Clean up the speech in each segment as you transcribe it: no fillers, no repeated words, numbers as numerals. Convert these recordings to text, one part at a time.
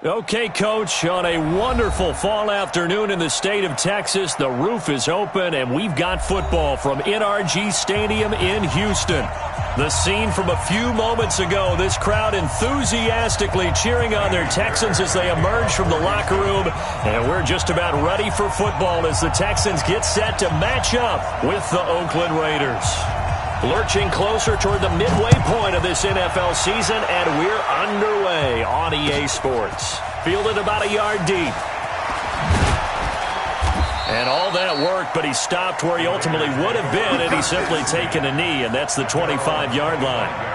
Okay, Coach, on a wonderful fall afternoon in the state of Texas, the roof is open, and we've got football from NRG Stadium in Houston. The scene from a few moments ago, this crowd enthusiastically cheering on their Texans as they emerge from the locker room, and we're just about ready for football as the Texans get set to match up with the Oakland Raiders. Lurching closer toward the midway point of this NFL season, and we're underway on EA Sports. Fielded about a yard deep. And all that worked, but he stopped where he ultimately would have been, and he's simply taken a knee, and that's the 25-yard line.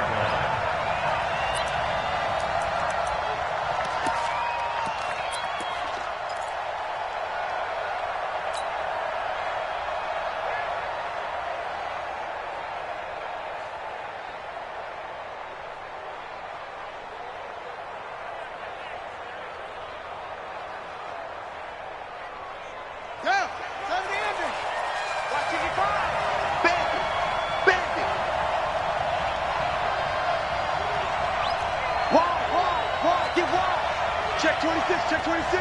Check 26, check 26.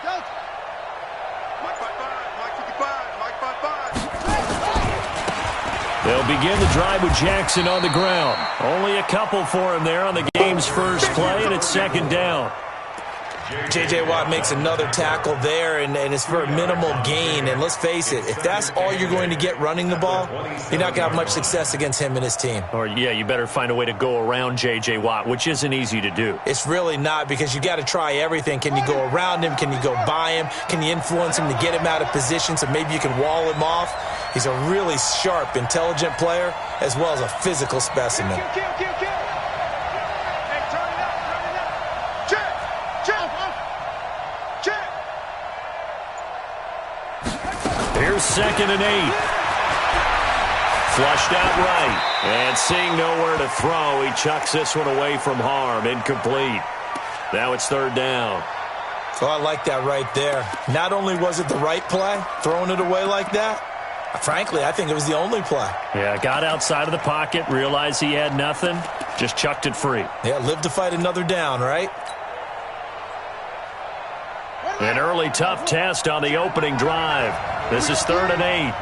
Delta. Mike 55, Mike 55, Mike 55. They'll begin the drive with Jackson on the ground. Only a couple for him there on the game's first play, and it's second down. J.J. Watt makes another tackle there, and it's for a minimal gain. And let's face it, if that's all you're going to get running the ball, you're not going to have much success against him and his team. Or, yeah, you better find a way to go around J.J. Watt, which isn't easy to do. It's really not, because you got to try everything. Can you go around him? Can you go by him? Can you influence him to get him out of position so maybe you can wall him off? He's a really sharp, intelligent player, as well as a physical specimen. Here's 2nd and 8. Flushed out right. And seeing nowhere to throw, he chucks this one away from harm. Incomplete. Now it's 3rd down. So I like that right there. Not only was it the right play, throwing it away like that, frankly, I think it was the only play. Yeah, got outside of the pocket, realized he had nothing, just chucked it free. Yeah, live to fight another down, right? An early tough test on the opening drive. This is 3rd and 8.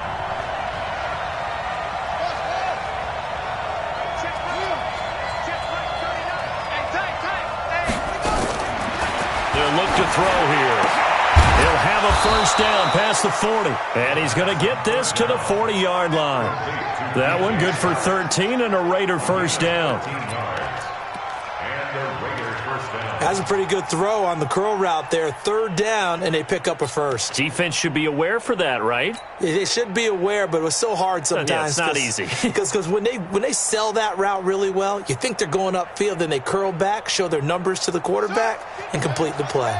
They'll look to throw here. He'll have a first down past the 40. And he's going to get this to the 40-yard line. That one good for 13 and a Raider first down. That's a pretty good throw on the curl route there. 3rd down, and they pick up a first. Defense should be aware for that, right? They should be aware, but it was so hard sometimes. Yeah, it's not easy. Because when they sell that route really well, you think they're going upfield, then they curl back, show their numbers to the quarterback, and complete the play.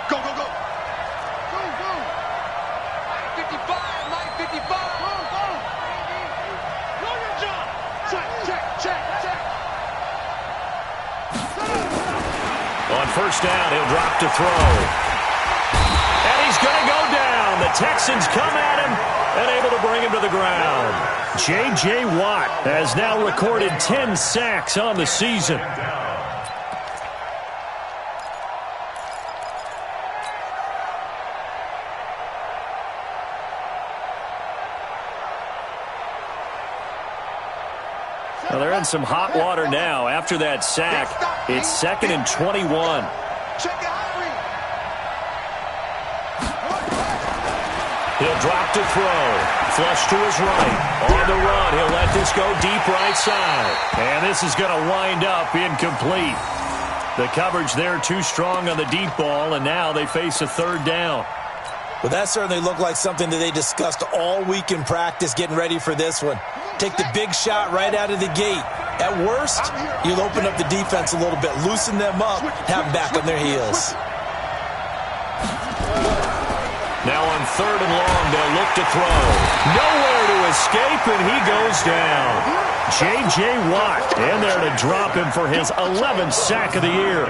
Go. 55, Mike 55. Go. Know your job. Check. On first down, he'll drop to throw. And he's going to go down. The Texans come at him and able to bring him to the ground. J.J. Watt has now recorded 10 sacks on the season. Well, they're in some hot water now. After that sack, it's 2nd and 21. He'll drop to throw. Flush to his right. On the run, he'll let this go deep right side. And this is going to wind up incomplete. The coverage there too strong on the deep ball, and now they face a 3rd down. Well, that certainly looked like something that they discussed all week in practice, getting ready for this one. Take the big shot right out of the gate. At worst, you'll open up the defense a little bit, loosen them up, have them back on their heels. Now on 3rd and long, they'll look to throw. Nowhere to escape, and he goes down. J.J. Watt in there to drop him for his 11th sack of the year.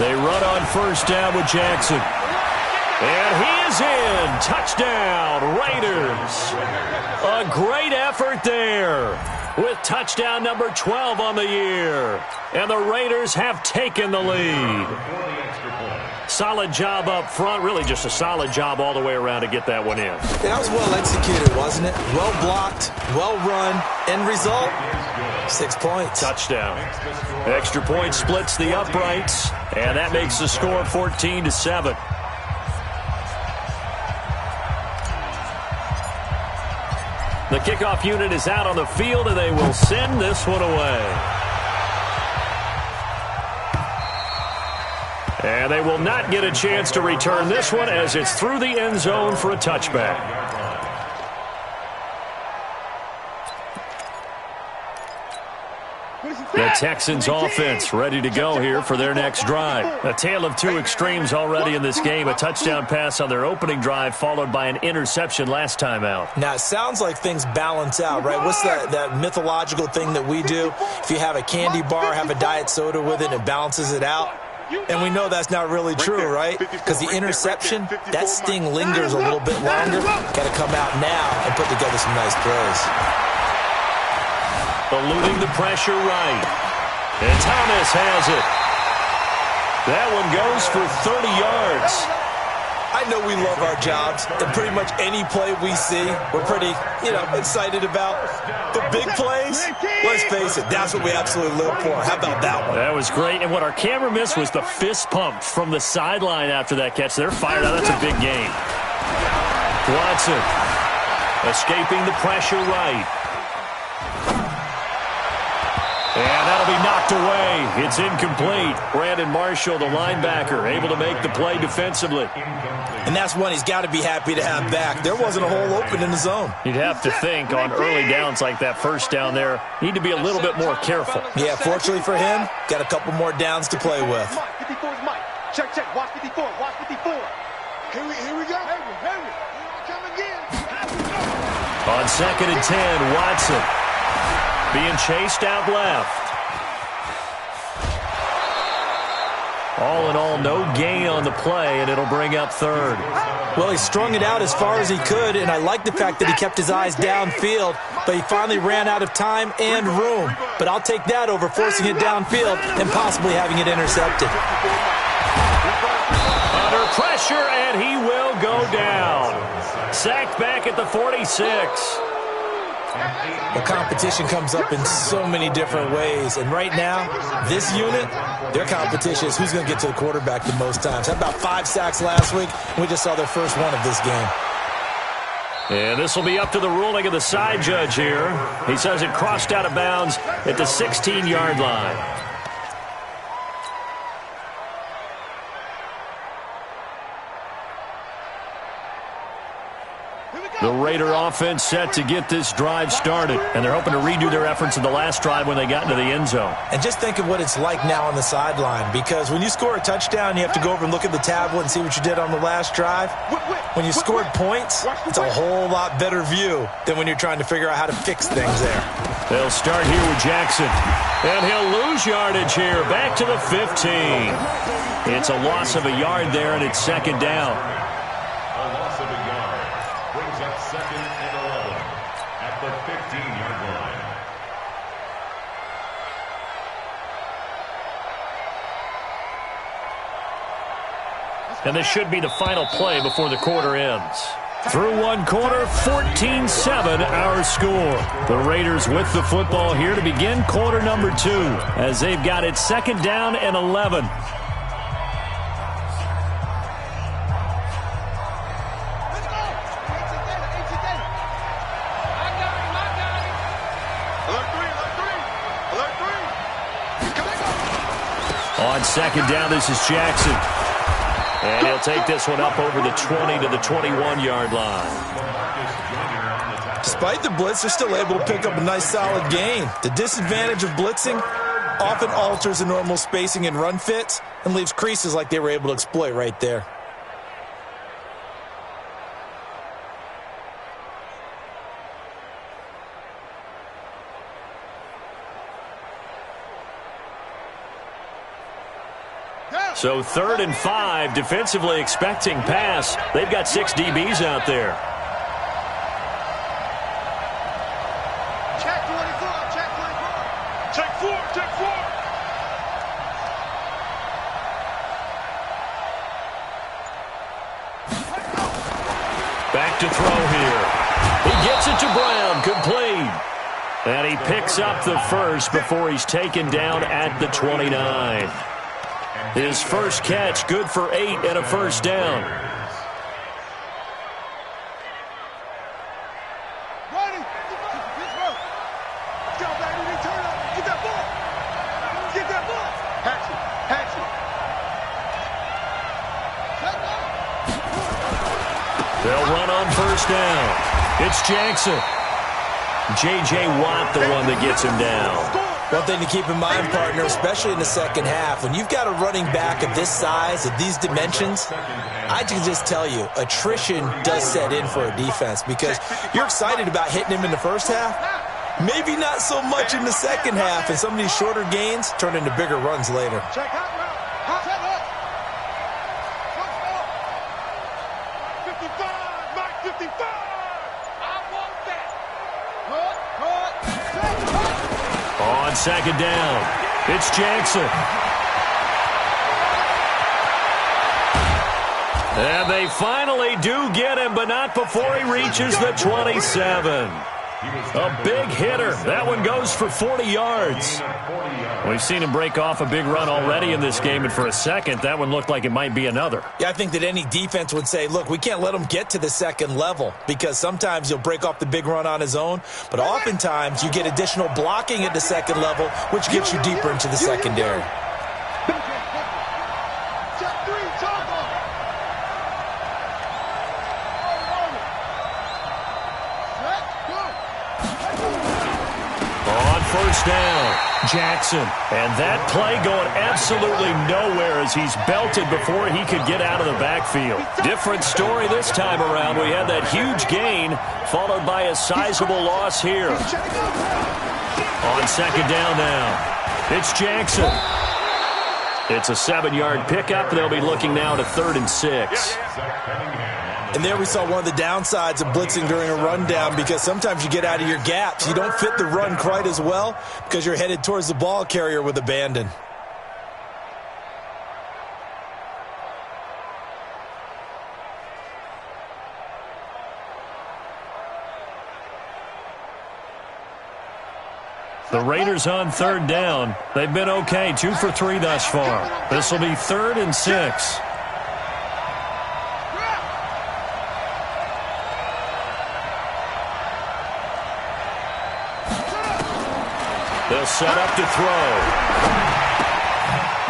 They run on first down with Jackson. And he is in. Touchdown, Raiders. A great effort there with touchdown number 12 on the year. And the Raiders have taken the lead. Solid job up front. Really just a solid job all the way around to get that one in. Yeah, that was well executed, wasn't it? Well blocked, well run. End result, 6 points. Touchdown. Extra point splits the uprights. And that makes the score 14-7. The kickoff unit is out on the field, and they will send this one away. And they will not get a chance to return this one as it's through the end zone for a touchback. The Texans offense ready to go here for their next drive. A tale of two extremes already in this game. A touchdown pass on their opening drive followed by an interception last time out. Now, it sounds like things balance out, right? What's that mythological thing that we do? If you have a candy bar, have a diet soda with it, it balances it out. And we know that's not really true, right? Because the interception, that sting lingers a little bit longer. Got to come out now and put together some nice plays. Eluding the pressure right. And Thomas has it. That one goes for 30 yards. I know we love our jobs, and pretty much any play we see, we're pretty, excited about. The big plays, let's face it, that's what we absolutely live for. How about that one? That was great, and what our camera missed was the fist pump from the sideline after that catch. They're fired out. That's a big game. Watson escaping the pressure right. And that'll be knocked away. It's incomplete. Brandon Marshall, the linebacker, able to make the play defensively. And that's one he's got to be happy to have back. There wasn't a hole open in the zone. You'd have to think on early downs like that first down there, need to be a little bit more careful. Yeah, fortunately for him, got a couple more downs to play with. 54 is Mike. Check, watch 54, watch 54. Here we go. Henry. Come again. On 2nd and 10, Watson being chased out left. All in all, no gain on the play, and it'll bring up 3rd. Well, he strung it out as far as he could, and I like the fact that he kept his eyes downfield, but he finally ran out of time and room. But I'll take that over forcing it downfield and possibly having it intercepted. Under pressure, and he will go down. Sacked back at the 46. The competition comes up in so many different ways, and right now, this unit, their competition is who's going to get to the quarterback the most times. Had about 5 sacks last week, and we just saw their first one of this game. And this will be up to the ruling of the side judge here. He says it crossed out of bounds at the 16-yard line. The Raider offense set to get this drive started, and they're hoping to redo their efforts in the last drive when they got into the end zone. And just think of what it's like now on the sideline, because when you score a touchdown, you have to go over and look at the tablet and see what you did on the last drive. When you scored points, it's a whole lot better view than when you're trying to figure out how to fix things there. They'll start here with Jackson, and he'll lose yardage here, back to the 15. It's a loss of a yard there, and it's 2nd down. And this should be the final play before the quarter ends. Through one quarter, 14-7 our score. The Raiders with the football here to begin quarter number 2 as they've got it 2nd down and 11. On 2nd down, this is Jackson. And he'll take this one up over the 20 to the 21-yard line. Despite the blitz, they're still able to pick up a nice solid gain. The disadvantage of blitzing often alters the normal spacing and run fits and leaves creases like they were able to exploit right there. So 3rd and 5, defensively expecting pass. They've got 6 DBs out there. Check 24, check 24. Check 4, check 4. Back to throw here. He gets it to Brown, complete. And he picks up the first before he's taken down at the 29. His first catch, good for 8 and a first down. Ready? Let's go, baby. Turn up. Get that ball. Get that ball. Hatch it. Hatch it. They'll run on first down. It's Jackson. J.J. Watt, the one that gets him down. One thing to keep in mind, partner, especially in the second half, when you've got a running back of this size, of these dimensions, I can just tell you, attrition does set in for a defense because you're excited about hitting him in the first half. Maybe not so much in the second half, and some of these shorter gains turn into bigger runs later. Check hot route. Hot up. 55. Mike 55. I want that. On second down, it's Jackson. And they finally do get him, but not before he reaches the 27. A big hitter. That one goes for 40 yards. We've seen him break off a big run already in this game, and for a second, that one looked like it might be another. Yeah, I think that any defense would say, look, we can't let him get to the second level because sometimes he'll break off the big run on his own, but oftentimes you get additional blocking at the second level, which gets you deeper into the secondary. First down, Jackson. And that play going absolutely nowhere as he's belted before he could get out of the backfield. Different story this time around. We had that huge gain followed by a sizable loss here. On second down now, it's Jackson. It's a 7-yard pickup. They'll be looking now to 3rd and 6. And there we saw one of the downsides of blitzing during a rundown because sometimes you get out of your gaps. You don't fit the run quite as well because you're headed towards the ball carrier with abandon. The Raiders on 3rd down. They've been okay, 2 for 3 thus far. This will be 3rd and 6. They'll set up to throw.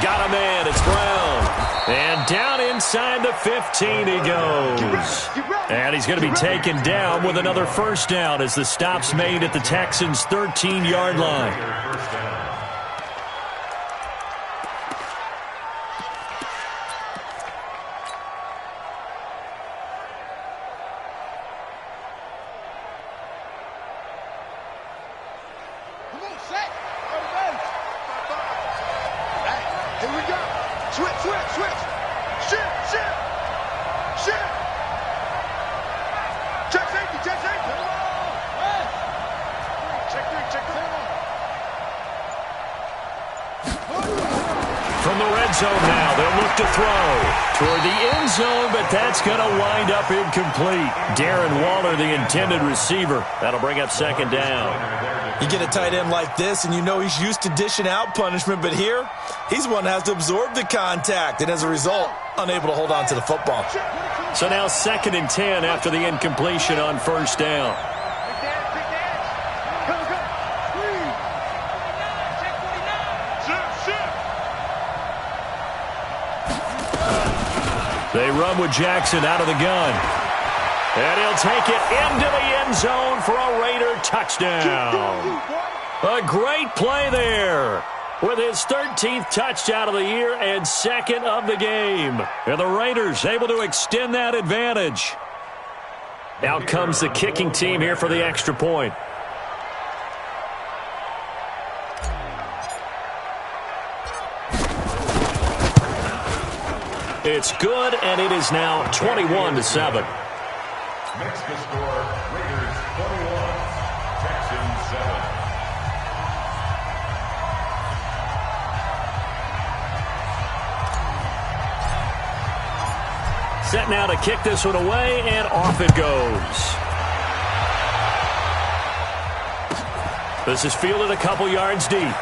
Got a man. It's Brown. And down inside the 15 he goes. And he's going to be taken down with another first down as the stop's made at the Texans' 13-yard line. Now they'll look to throw toward the end zone, but that's going to wind up incomplete. Darren Waller, the intended receiver. That'll bring up 2nd down. You get a tight end like this, and you know he's used to dishing out punishment, but here, he's one that has to absorb the contact, and as a result, unable to hold on to the football. So now 2nd and 10 after the incompletion on first down. They run with Jackson out of the gun. And he'll take it into the end zone for a Raider touchdown. A great play there with his 13th touchdown of the year and 2nd of the game. And the Raiders able to extend that advantage. Out comes the kicking team here for the extra point. It's good, and it is now 21-7. Next to score, Raiders 21, Texans 7. Set now to kick this one away, and off it goes. This is fielded a couple yards deep.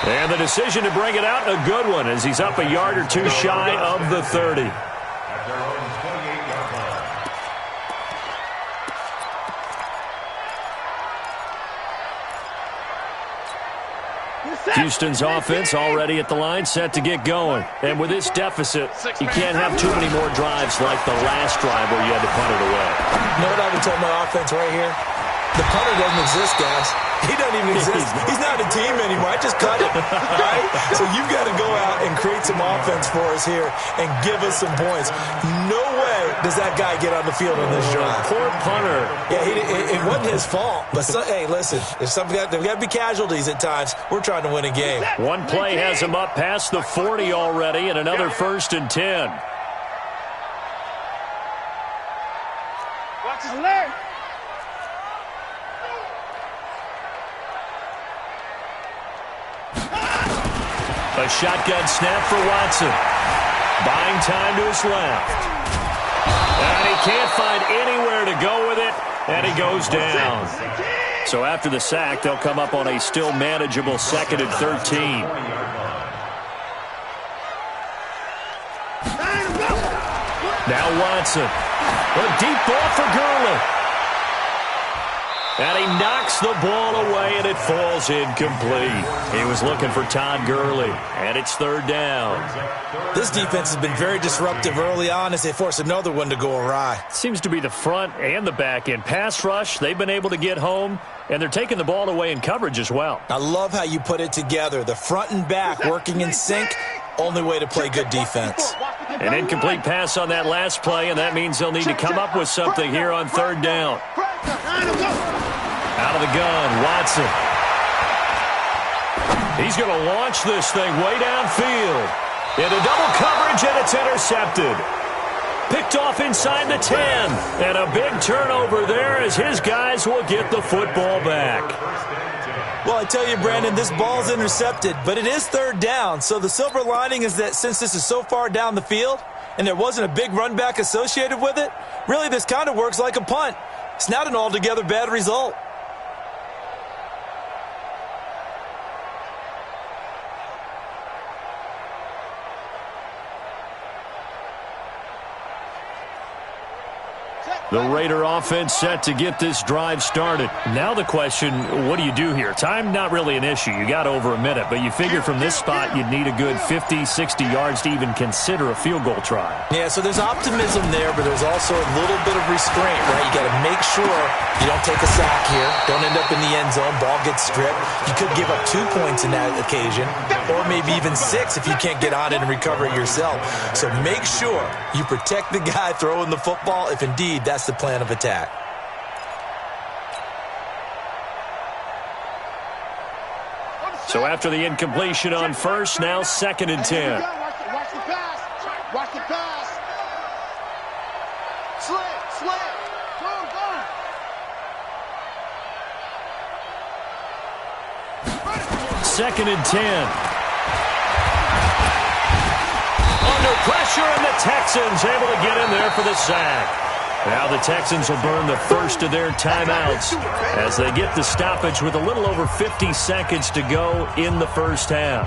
And the decision to bring it out, a good one, as he's up a yard or two shy of the 30. At their own 28-yard line. Houston's offense already at the line, set to get going. And with this deficit, you can't have too many more drives like the last drive where you had to punt it away. You know what I would tell my offense right here? The punter doesn't exist, guys. He doesn't even exist. He's not a team anymore. I just cut it. All right? So you've got to go out and create some offense for us here and give us some points. No way does that guy get on the field on this drive. Poor punter. Yeah, it wasn't his fault. But, hey, listen, there's got to be casualties at times. We're trying to win a game. One play has him up past the 40 already, and another 1st and 10. Watch his leg. A shotgun snap for Watson. Buying time to his left. And he can't find anywhere to go with it, and he goes down. So after the sack, they'll come up on a still manageable 2nd and 13. Now Watson. A deep ball for Gurley. And he knocks the ball away, and it falls incomplete. He was looking for Todd Gurley, and it's 3rd down. This defense has been very disruptive early on as they force another one to go awry. Seems to be the front and the back end. Pass rush, they've been able to get home, and they're taking the ball away in coverage as well. I love how you put it together. The front and back working in sync, only way to play good defense. An incomplete pass on that last play, and that means they'll need to come up with something here on 3rd down. Out of the gun, Watson. He's going to launch this thing way downfield. Into double coverage, and it's intercepted. Picked off inside the 10. And a big turnover there as his guys will get the football back. Well, I tell you, Brandon, this ball's intercepted, but it is 3rd down. So the silver lining is that since this is so far down the field and there wasn't a big run back associated with it, really this kind of works like a punt. It's not an altogether bad result. The Raider offense set to get this drive started. Now the question, what do you do here? Time not really an issue. You got over a minute, but you figure from this spot you'd need a good 50, 60 yards to even consider a field goal try. Yeah, so there's optimism there, but there's also a little bit of restraint, right? You got to make sure you don't take a sack here. Don't end up in the end zone. Ball gets stripped. You could give up 2 points in that occasion, or maybe even 6 if you can't get on it and recover it yourself. So make sure you protect the guy throwing the football if indeed that's the plan of attack. So after the incompletion on 1st, now 2nd and 10. Watch the pass. Watch the pass. Slant. Go. 2nd and 10. Under pressure, and the Texans able to get in there for the sack. Now the Texans will burn the first of their timeouts as they get the stoppage with a little over 50 seconds to go in the first half.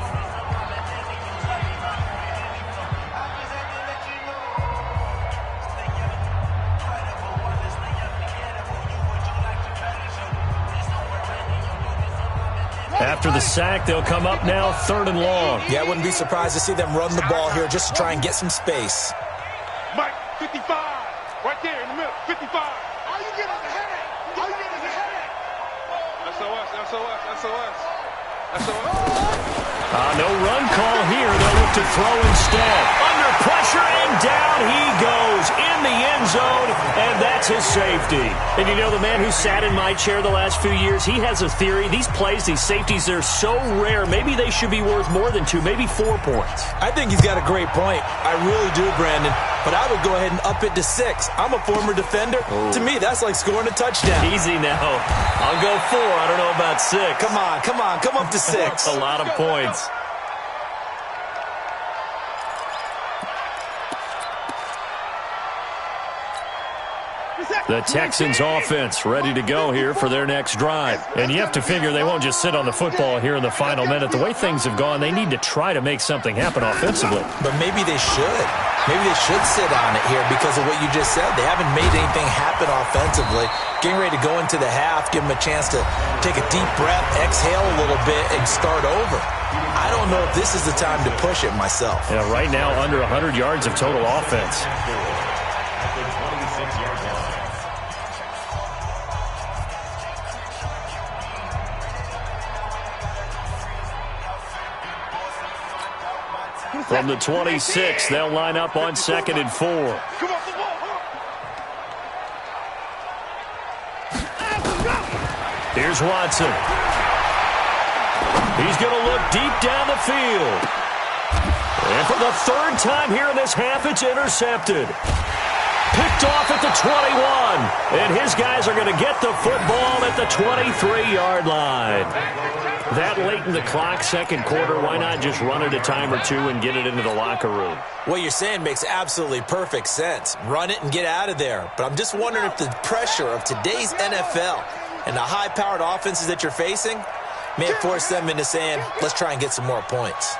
After the sack, they'll come up now 3rd and long. Yeah, I wouldn't be surprised to see them run the ball here just to try and get some space. Mike, 55. Right there in the middle, 55. All you get is a headache. All you get is a headache. SOS. No run call here. They'll look to throw instead. Under pressure, and down he goes in the end zone, and that's his safety. And you know, the man who sat in my chair the last few years, he has a theory. These plays, these safeties, they're so rare. Maybe they should be worth more than 2, maybe 4 points. I think he's got a great point. I really do, Brandon. But I would go ahead and up it to 6. I'm a former defender. Ooh. To me, that's like scoring a touchdown. Easy now. I'll go 4. I don't know about 6. Come on. Come up to 6. That's a lot of points. The Texans offense ready to go here for their next drive. And you have to figure they won't just sit on the football here in the final minute. The way things have gone, they need to try to make something happen offensively. But maybe they should. Maybe they should sit on it here because of what you just said. They haven't made anything happen offensively. Getting ready to go into the half, give them a chance to take a deep breath, exhale a little bit, and start over. I don't know if this is the time to push it myself. Yeah, right now under 100 yards of total offense. From the 26, they'll line up on 2nd and 4. Here's Watson. He's going to look deep down the field. And for the 3rd time here in this half, it's intercepted. Picked off at the 21. And his guys are going to get the football at the 23-yard line. That late in the clock, 2nd quarter, why not just run it a time or 2 and get it into the locker room? What you're saying makes absolutely perfect sense. Run it and get out of there. But I'm just wondering if the pressure of today's NFL and the high-powered offenses that you're facing may force them into saying, let's try and get some more points.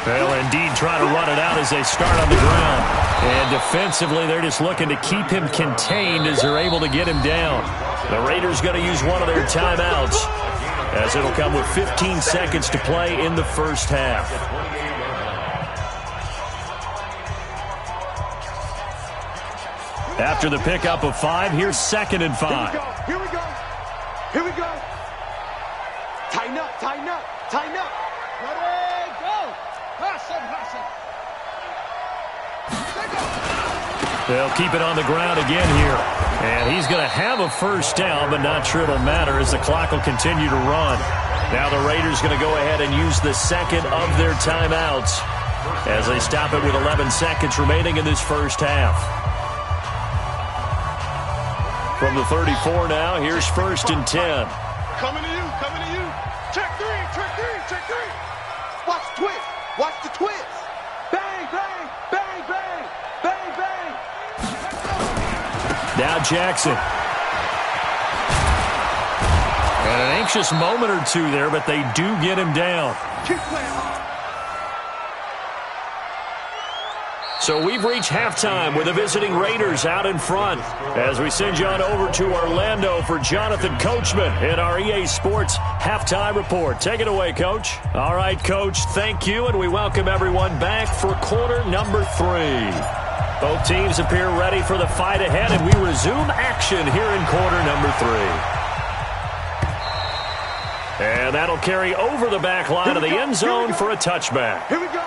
They'll indeed try to run it out as they start on the ground. And defensively, they're just looking to keep him contained as they're able to get him down. The Raiders going to use one of their timeouts as it'll come with 15 seconds to play in the first half. After the pickup of 5, here's 2nd and 5. Here we go. Here we go. Tighten up, tighten up, tighten up. Ready, go. Hustle. They'll keep it on the ground again here. And he's going to have a first down, but not sure it'll matter as the clock will continue to run. Now the Raiders going to go ahead and use the 2nd of their timeouts as they stop it with 11 seconds remaining in this first half. From the 34 now, here's 1st and 10. Coming to you. Check 3. Watch the twist. Watch the twist. Bang, bang, bang, bang, bang, bang. Now Jackson. And an anxious moment or 2 there, but they do get him down. Keep playing. So we've reached halftime with the visiting Raiders out in front as we send you on over to Orlando for Jonathan Coachman in our EA Sports Halftime Report. Take it away, Coach. All right, Coach, thank you, and we welcome everyone back for quarter number 3. Both teams appear ready for the fight ahead, and we resume action here in quarter number 3. And that'll carry over the back line of the end zone for a touchback. Here we go.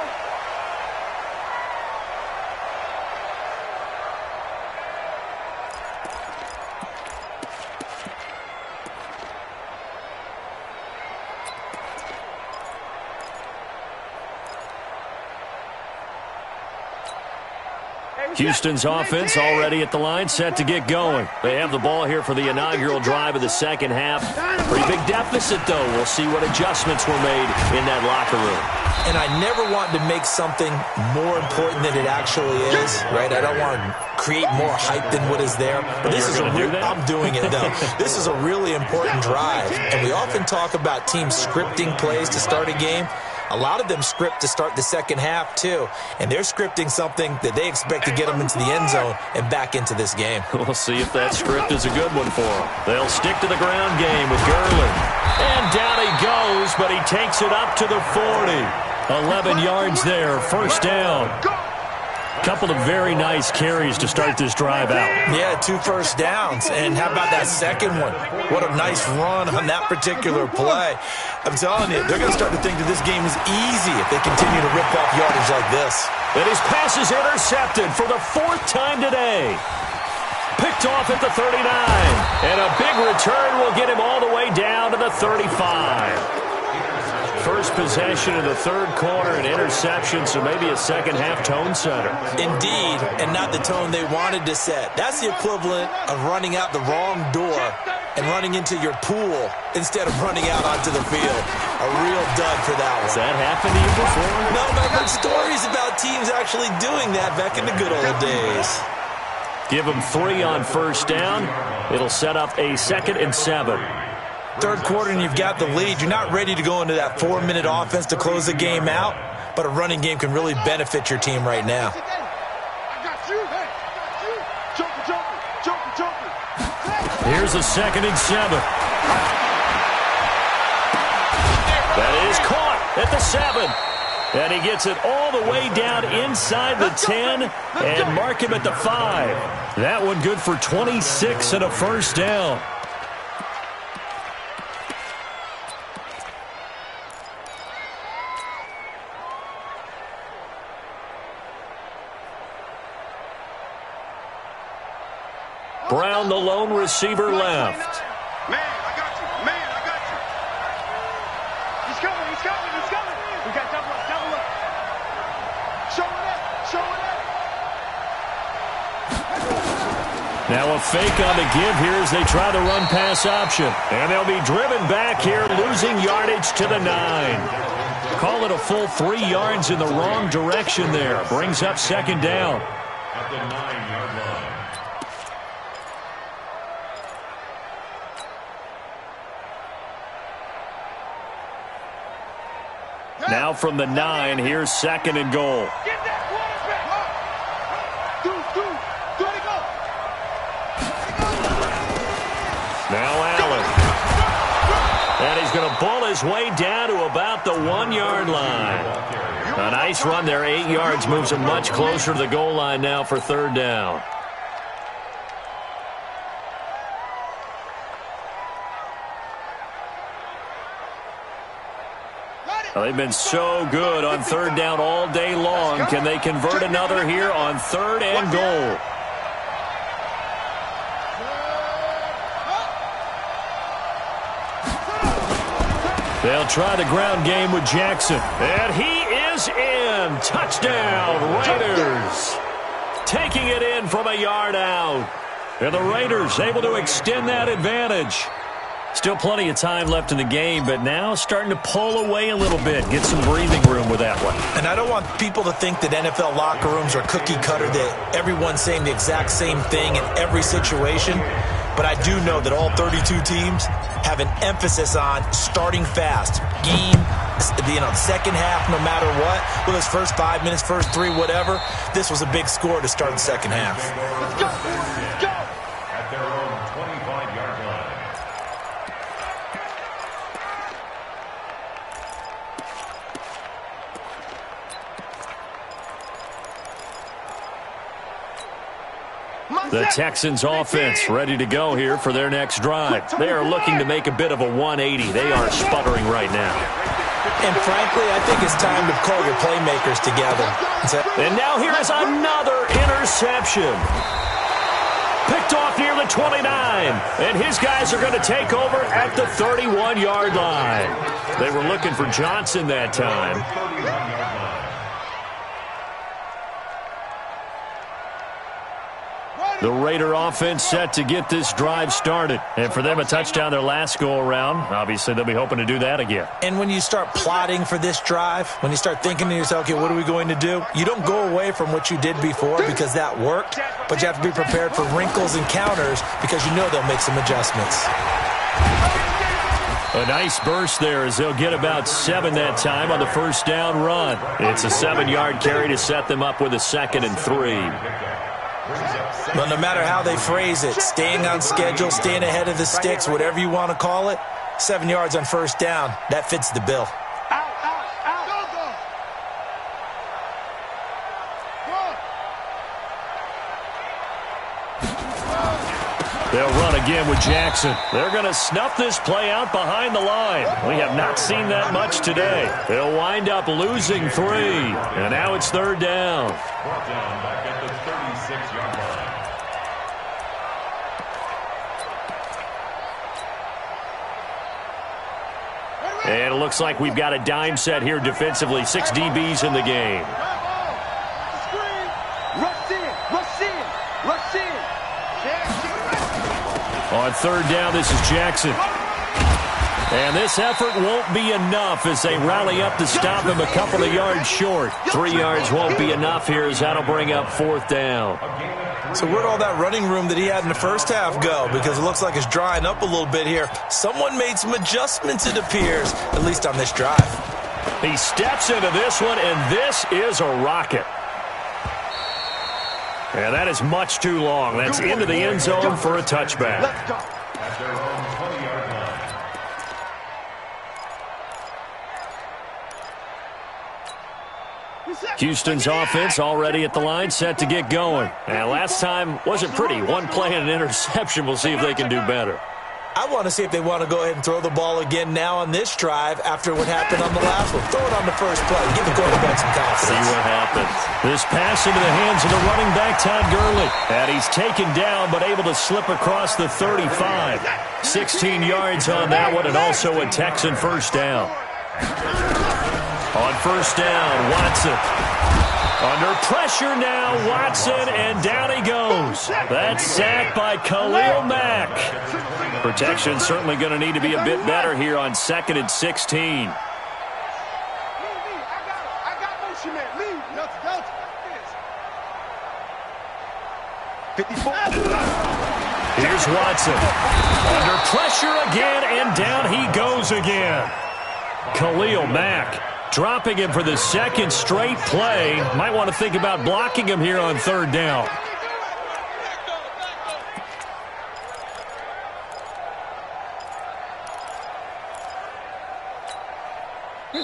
Houston's offense already at the line, set to get going. They have the ball here for the inaugural drive of the second half. Pretty big deficit, though. We'll see what adjustments were made in that locker room. And I never want to make something more important than it actually is, right? I don't want to create more hype than what is there. But this is I'm doing it, though. This is a really important drive. And we often talk about teams scripting plays to start a game. A lot of them script to start the second half, too. And they're scripting something that they expect to get them into the end zone and back into this game. We'll see if that script is a good one for them. They'll stick to the ground game with Gurley. And down he goes, but he takes it up to the 40. 11 yards there, first down. Couple of very nice carries to start this drive out. Yeah, 2 first downs. And how about that second one? What a nice run on that particular play. I'm telling you, they're going to start to think that this game is easy if they continue to rip off yardage like this. And his pass is intercepted for the 4th time today. Picked off at the 39. And a big return will get him all the way down to the 35. First possession of the 3rd quarter, an interception, so maybe a second-half tone setter. Indeed, and not the tone they wanted to set. That's the equivalent of running out the wrong door and running into your pool instead of running out onto the field. A real dud for that one. Has that happened to you before? No, but I've heard stories about teams actually doing that back in the good old days. Give them 3 on first down. It'll set up a 2nd and 7. 3rd quarter and you've got the lead. You're not ready to go into that 4-minute offense to close the game out, but a running game can really benefit your team right now. Here's a 2nd and 7. That is caught at the 7. And he gets it all the way down inside the 10 and mark him at the 5. That one good for 26 and a first down. Brown, the lone receiver, left. Man, I got you. Man, I got you. He's coming. He's coming. He's coming. We got double up. Double up. Show it up. Show it up. Now a fake on the give here as they try the run-pass option. And they'll be driven back here, losing yardage to the 9. Call it a full 3 yards in the wrong direction there. Brings up 2nd down. At the 9-yard line. Now from the 9, here's 2nd and goal. Get that quarterback. Do it, go. Now Allen. And he's going to pull his way down to about the 1-yard line. A nice run there, 8 yards, moves him much closer to the goal line now for 3rd down. Well, they've been so good on 3rd down all day long. Can they convert another here on 3rd and goal? They'll try the ground game with Jackson. And he is in. Touchdown, Raiders. Taking it in from a yard out. And the Raiders able to extend that advantage. Still plenty of time left in the game, but now starting to pull away a little bit. Get some breathing room with that one. And I don't want people to think that NFL locker rooms are cookie cutter, that everyone's saying the exact same thing in every situation. But I do know that all 32 teams have an emphasis on starting fast. Game, second half, no matter what. Whether it's first 5 minutes, first 3, whatever. This was a big score to start the second half. Let's go. Let's go. At their own 25-yard line. The Texans offense ready to go here for their next drive. They are looking to make a bit of a 180. They are sputtering right now. And frankly, I think it's time to call your playmakers together. And now here is another interception. Picked off near the 29. And his guys are going to take over at the 31-yard line. They were looking for Johnson that time. The Raider offense set to get this drive started. And for them, a touchdown their last go-around. Obviously, they'll be hoping to do that again. And when you start plotting for this drive, when you start thinking to yourself, okay, what are we going to do? You don't go away from what you did before because that worked, but you have to be prepared for wrinkles and counters because you know they'll make some adjustments. A nice burst there as they'll get about 7 that time on the first down run. It's a 7-yard carry to set them up with a 2nd and 3. But no matter how they phrase it, staying on schedule, staying ahead of the sticks, whatever you want to call it, 7 yards on first down, that fits the bill. Out, out, out. Go, go. They'll run again with Jackson. They're going to snuff this play out behind the line. We have not seen that much today. They'll wind up losing 3. And now it's 3rd down. Brought down back at the 36-yard line. And it looks like we've got a dime set here defensively. 6 DBs in the game. Rush in, rush in, rush in. On 3rd down, this is Jackson. And this effort won't be enough as they rally up to stop him a couple of yards short. 3 yards won't be enough here as that'll bring up 4th down. So where'd all that running room that he had in the first half go? Because it looks like it's drying up a little bit here. Someone made some adjustments, it appears, at least on this drive. He steps into this one, and this is a rocket. And that is much too long. That's into the end zone for a touchback. Let's go. At their own 20-yard line. Houston's offense already at the line, set to get going. And last time wasn't pretty. 1 play and an interception. We'll see if they can do better. I want to see if they want to go ahead and throw the ball again now on this drive after what happened on the last one. Throw it on the first play. Give the quarterback some confidence. See what happens. This pass into the hands of the running back, Todd Gurley. And he's taken down but able to slip across the 35. 16 yards on that one and also a Texan first down. On first down, Watson. Under pressure now, Watson, and down he goes. That's sacked by Khalil Mack. Protection certainly going to need to be a bit better here on 2nd and 16. I got motion, man. Leave. Delta. 54. Here's Watson. Under pressure again, and down he goes again. Khalil Mack dropping him for the 2nd straight play. Might want to think about blocking him here on 3rd down.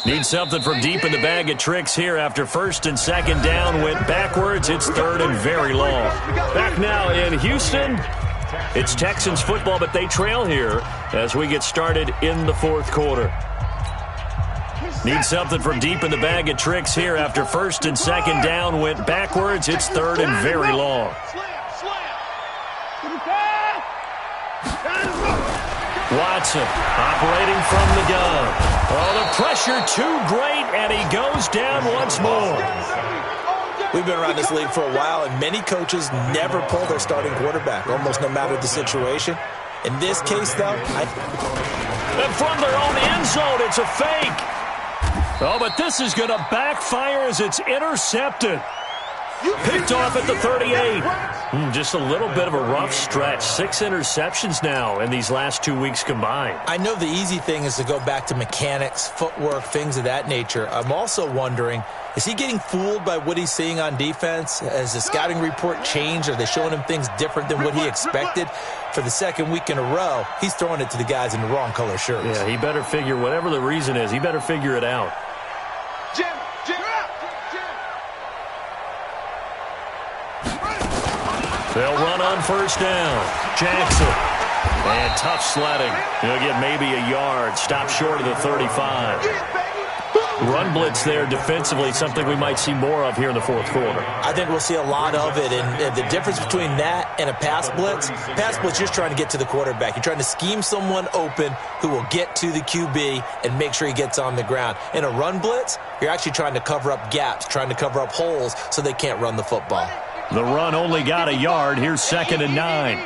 Need something from deep in the bag of tricks here after 1st and 2nd down. Went backwards. It's 3rd and very long. Back now in Houston. It's Texans football, but they trail here as we get started in the 4th quarter. Need something from deep in the bag of tricks here after 1st and 2nd down. Went backwards. It's 3rd and very long. Watson operating from the gun. Oh, the pressure too great, and he goes down once more. We've been around this league for a while, and many coaches never pull their starting quarterback, almost no matter the situation. In this case, though, And from their own end zone, it's a fake. Oh, but this is going to backfire as it's intercepted. Picked off at the 38. Just a little bit of a rough stretch. 6 interceptions now in these last 2 weeks combined. I know the easy thing is to go back to mechanics, footwork, things of that nature. I'm also wondering, is he getting fooled by what he's seeing on defense? Has the scouting report changed? Are they showing him things different than what he expected? For the 2nd week in a row, he's throwing it to the guys in the wrong color shirts. Yeah, he better figure, whatever the reason is, he better figure it out. They'll run on 1st down. Jackson. And tough sledding. He'll get maybe a yard. Stop short of the 35. Run blitz there defensively, something we might see more of here in the 4th quarter. I think we'll see a lot of it, and the difference between that and a pass blitz, you're just trying to get to the quarterback. You're trying to scheme someone open who will get to the QB and make sure he gets on the ground. In a run blitz, you're actually trying to cover up gaps, trying to cover up holes so they can't run the football. The run only got a yard. Here's 2nd and 9.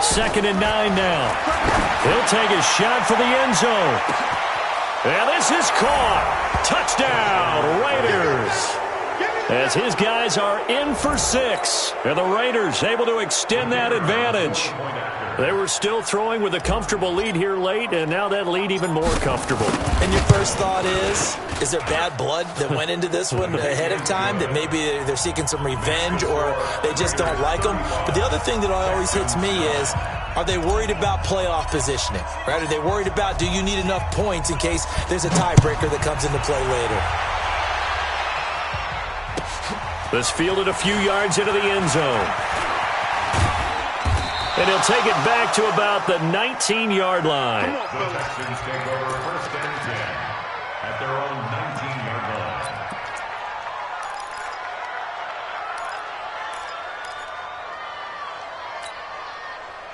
Second and 9 now. He'll take a shot for the end zone. And this is caught. Touchdown, Raiders. as his guys are in for 6. And the Raiders able to extend that advantage. They were still throwing with a comfortable lead here late, and now that lead even more comfortable. And your first thought is there bad blood that went into this one ahead of time, that maybe they're seeking some revenge or they just don't like them? But the other thing that always hits me is, are they worried about playoff positioning? Right? Are they worried about, do you need enough points in case there's a tiebreaker that comes into play later? This fielded a few yards into the end zone. And he'll take it back to about the 19-yard line. The Texans take over 1st and 10 at their own 19-yard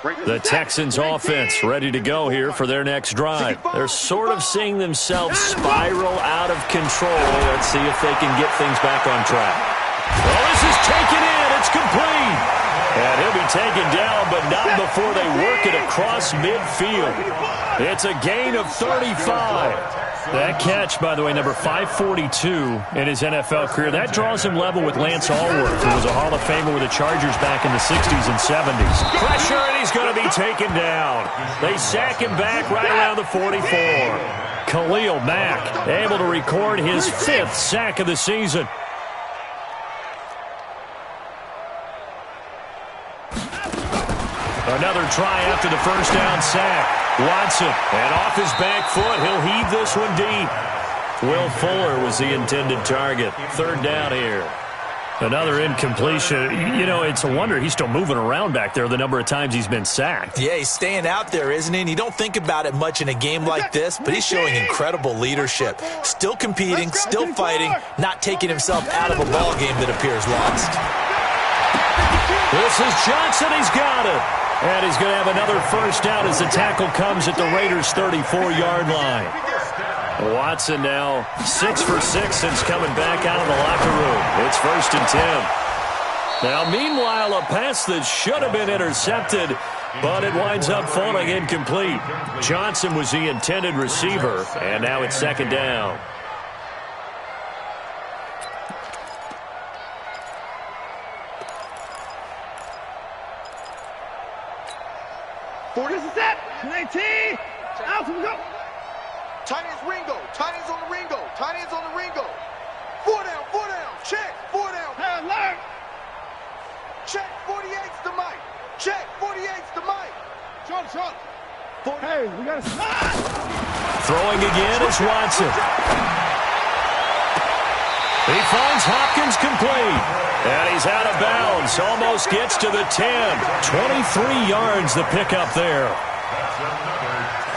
line. The Texans offense ready to go here for their next drive. They're sort of seeing themselves spiral out of control. Let's see if they can get things back on track. Well, this is taken in. It's complete. And he'll be taken down, but not before they work it across midfield. It's a gain of 35. That catch, by the way, number 542 in his NFL career, that draws him level with Lance Allworth, who was a Hall of Famer with the Chargers back in the 60s and 70s. Pressure, and he's going to be taken down. They sack him back right around the 44. Khalil Mack able to record his 5th sack of the season. Another try after the first down sack. Watson, and off his back foot, he'll heave this one deep. Will Fuller was the intended target. 3rd down here. Another incompletion. You know, it's a wonder he's still moving around back there the number of times he's been sacked. Yeah, he's staying out there, isn't he? And you don't think about it much in a game like this, but he's showing incredible leadership. Still competing, still fighting, not taking himself out of a ball game that appears lost. This is Johnson. He's got it. And he's going to have another first down as the tackle comes at the Raiders' 34-yard line. Watson now 6 for 6 since coming back out of the locker room. It's 1st and 10. Now, meanwhile, a pass that should have been intercepted, but it winds up falling incomplete. Johnson was the intended receiver, and now it's 2nd down. This is it. 19. Out we go. Tight end's Ringo. Tight end's on the Ringo. Tight end's on the Ringo. 4 down, 4 down. Check, 4 down. Hey, alert. Check, 48's the mic. Check, 48's the mic. Short. Hey, we got to stop. Throwing again is Watson. He finds Hopkins complete. And he's out of bounds. Almost gets to the 10. 23 yards the pickup there.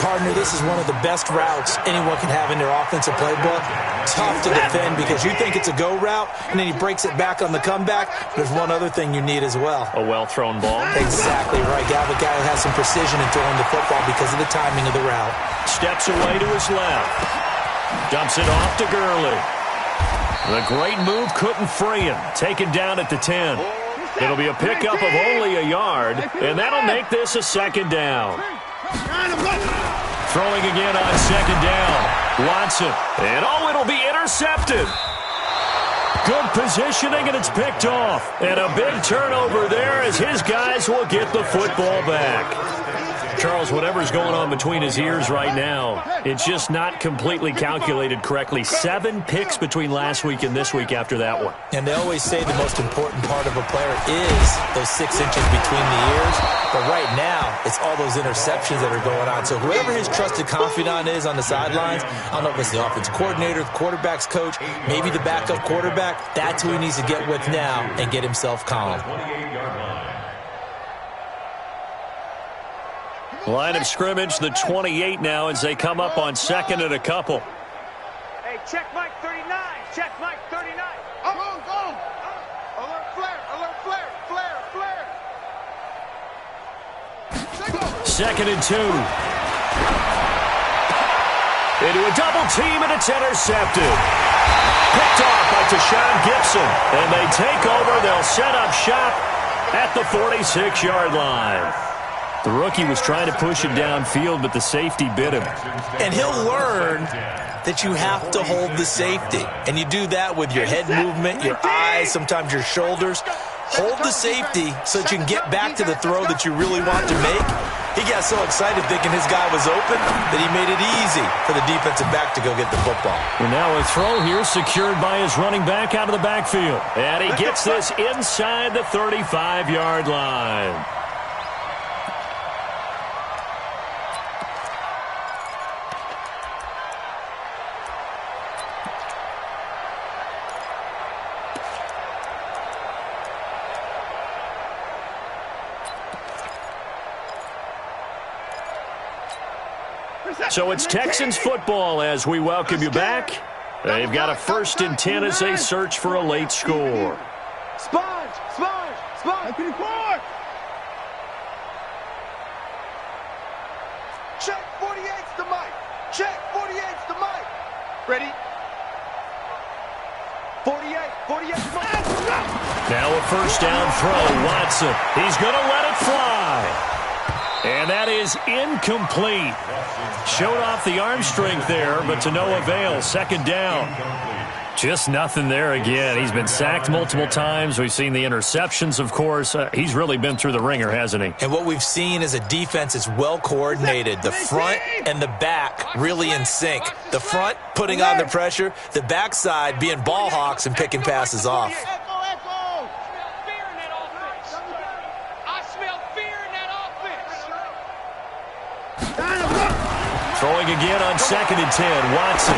Partner, this is one of the best routes anyone can have in their offensive playbook. Tough to defend because you think it's a go route, and then he breaks it back on the comeback. There's one other thing you need as well. A well-thrown ball. Exactly right. You have a guy who has some precision in throwing the football because of the timing of the route. Steps away to his left. Dumps it off to Gurley. The great move couldn't free him. Taken down at the 10. It'll be a pickup of only a yard, and that'll make this a 2nd down. Throwing again on 2nd down. Watson. And it'll be intercepted. Good positioning, and it's picked off. And a big turnover there as his guys will get the football back. Charles, whatever's going on between his ears right now, it's just not completely calculated correctly. 7 picks between last week and this week after that one. And they always say the most important part of a player is those 6 inches between the ears. But right now, it's all those interceptions that are going on. So whoever his trusted confidant is on the sidelines, I don't know if it's the offense coordinator, the quarterback's coach, maybe the backup quarterback, that's who he needs to get with now and get himself calm. Line of scrimmage, the 28 now as they come up on 2nd and a couple. Hey, check Mike 39. Check Mike 39. Go. Alert flare. 2nd and 2. Into a double team, and it's intercepted. Picked off by Tashawn Gibson. And they take over. They'll set up shop at the 46-yard line. The rookie was trying to push it downfield, but the safety bit him. And he'll learn that you have to hold the safety. And you do that with your head movement, your eyes, sometimes your shoulders. Hold the safety so that you can get back to the throw that you really want to make. He got so excited thinking his guy was open that he made it easy for the defensive back to go get the football. And now a throw here secured by his running back out of the backfield. And he gets this inside the 35-yard line. So it's Texans football as we welcome you back. They've got a 1st and 10 as they search for a late score. Sponge! Sponge! Sponge! Check 48's the mic. Check 48's the mic. Ready? 48's the mic. Now a 1st down throw. Watson. He's going to let it fly. And that is incomplete. Showed off the arm strength there, but to no avail. 2nd down. Just nothing there again. He's been sacked multiple times. We've seen the interceptions, of course. He's really been through the ringer, hasn't he? And what we've seen is a defense is well coordinated. The front and the back really in sync. The front putting on the pressure. The backside being ball hawks and picking passes off. Throwing again on 2nd and 10. Watson.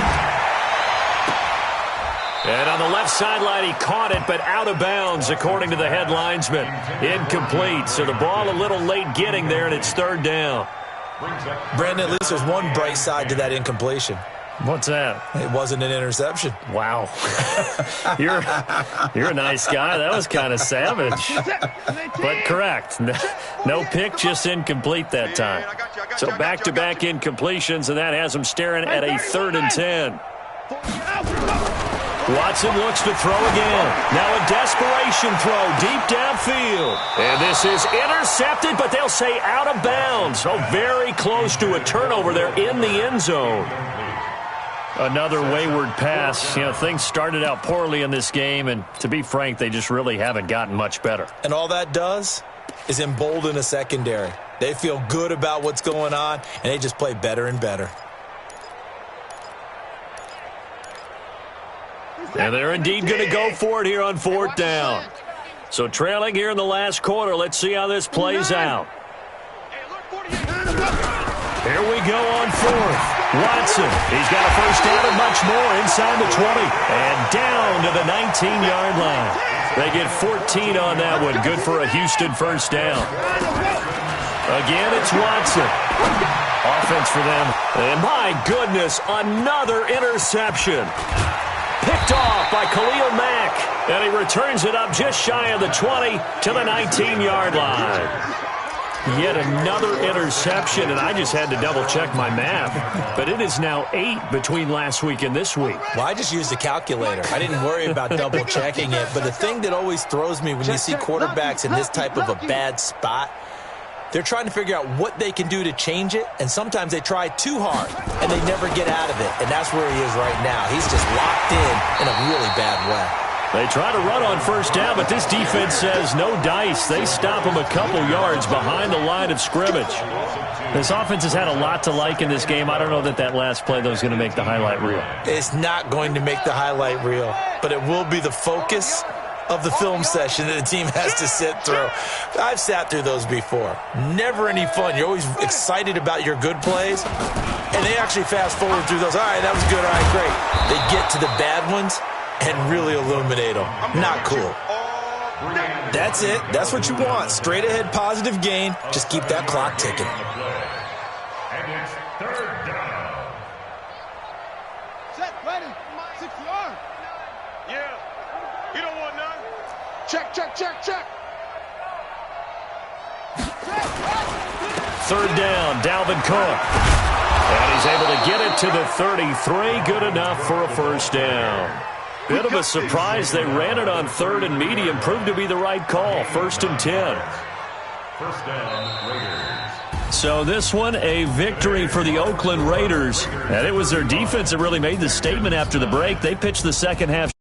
And on the left sideline, he caught it, but out of bounds, according to the head linesman. Incomplete. So the ball a little late getting there, and it's 3rd down. Brandon, at least there's one bright side to that incompletion. What's that? It wasn't an interception. Wow. You're a nice guy. That was kind of savage. But correct. No pick, just incomplete that time. So back-to-back incompletions, and that has him staring at a 3rd and 10. Watson looks to throw again. Now a desperation throw deep downfield. And this is intercepted, but they'll say out of bounds. So very close to a turnover there in the end zone. Another wayward pass. You know, things started out poorly in this game, and to be frank, they just really haven't gotten much better. And all that does is embolden a secondary. They feel good about what's going on, and they just play better and better. And they're indeed going to go for it here on 4th down. So trailing here in the last quarter. Let's see how this plays out. Here we go on 4th. Watson, he's got a 1st down and much more inside the 20. And down to the 19-yard line. They get 14 on that one. Good for a Houston 1st down. Again, it's Watson. Offense for them. And my goodness, another interception. Picked off by Khalil Mack. And he returns it up just shy of the 20 to the 19-yard line. Yet another interception, and I just had to double-check my math. But it is now 8 between last week and this week. Well, I just used a calculator. I didn't worry about double-checking it. But the thing that always throws me when you see quarterbacks in this type of a bad spot, they're trying to figure out what they can do to change it, and sometimes they try too hard, and they never get out of it. And that's where he is right now. He's just locked in a really bad way. They try to run on 1st down, but this defense says no dice. They stop him a couple yards behind the line of scrimmage. This offense has had a lot to like in this game. I don't know that last play, though, is going to make the highlight reel. It's not going to make the highlight reel, but it will be the focus of the film session that the team has to sit through. I've sat through those before. Never any fun. You're always excited about your good plays, and they actually fast forward through those. All right, that was good. All right, great. They get to the bad ones and really illuminate them. Not cool. That's it. That's what you want. Straight ahead positive gain. Just keep that clock ticking. And it's 3rd down. Set, ready, 60-yard. Yeah. You don't want none. Check. 3rd down, Dalvin Cook. And he's able to get it to the 33. Good enough for a 1st down. Bit of a surprise. They ran it on 3rd and medium. Proved to be the right call. 1st and 10. 1st down, Raiders. So this one, a victory for the Oakland Raiders. And it was their defense that really made the statement after the break. They pitched the second half.